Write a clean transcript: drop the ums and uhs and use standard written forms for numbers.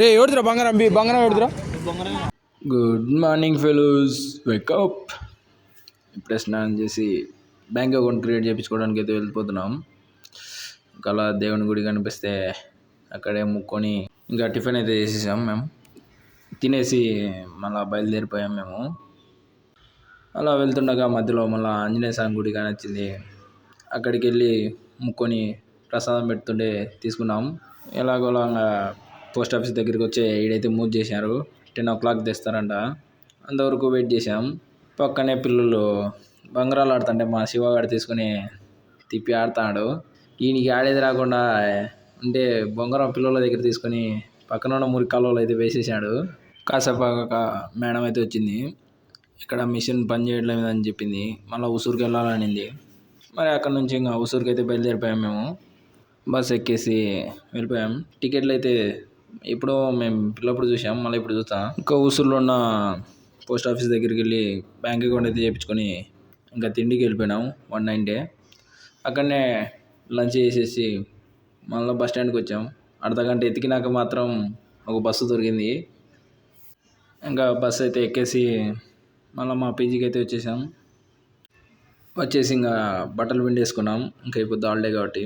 రే ఎవడుతురా బంగారం బంగారం ఎవడుతురా. Good morning fellows, wake up. ఇప్పుడే స్నానం చేసి బ్యాంక్ అకౌంట్ క్రియేట్ చేయించుకోవడానికి అయితే వెళ్ళిపోతున్నాం. ఇంకా అలా దేవుని గుడి కనిపిస్తే అక్కడే ముక్కొని ఇంకా టిఫిన్ అయితే చేసేసాం. మేము తినేసి మళ్ళీ బయలుదేరిపోయాం. మేము అలా వెళ్తుండగా మధ్యలో మళ్ళీ ఆంజనేయ స్వామి గుడి కానొచ్చింది. అక్కడికి వెళ్ళి ముక్కొని ప్రసాదం పెడుతుండే తీసుకున్నాం. ఎలాగోలా పోస్ట్ ఆఫీస్ దగ్గరికి వచ్చి ఈడైతే మూవ్ చేశారు. 10 o'clock తెస్తారంట. అంతవరకు వెయిట్ చేసాం. పక్కనే పిల్లలు బంగారాలు ఆడుతుంటే మా శివగాడు తీసుకుని తిప్పి ఆడుతాడు. ఈయనకి ఆడేది రాకుండా అంటే బొంగరం పిల్లల దగ్గర తీసుకొని పక్కన ఉన్న మురికి కాలువలో అయితే వేసేసాడు. కాసేపు మేడం అయితే వచ్చింది. ఇక్కడ మిషన్ పని చేయడం లేదని చెప్పింది. మళ్ళీ ఉసూరుకి వెళ్ళాలనింది. మరి అక్కడ నుంచి ఇంకా ఉసూరుకి అయితే బయలుదేరిపోయాం. మేము బస్ ఎక్కేసి వెళ్ళిపోయాం. టికెట్లు అయితే ఇప్పుడు మేము పిల్లప్పుడు చూసాం, మళ్ళీ ఇప్పుడు చూస్తాం. ఇంకా ఉసూరులో ఉన్న పోస్ట్ ఆఫీస్ దగ్గరికి వెళ్ళి బ్యాంక్ అకౌంట్ అయితే చేయించుకొని ఇంకా తిండికి వెళ్ళిపోయినాం. 190 అక్కడనే లంచ్ చేసేసి మళ్ళీ బస్ స్టాండ్కి వచ్చాం. అర్ధగంట ఎతికినాక మాత్రం ఒక బస్సు దొరికింది. ఇంకా బస్సు అయితే ఎక్కేసి మళ్ళీ మా పీజీకి అయితే వచ్చేసాం. వచ్చేసి ఇంకా బట్టలు పిండేసుకున్నాం. ఇంకా ఇప్పుడు హాలిడే కాబట్టి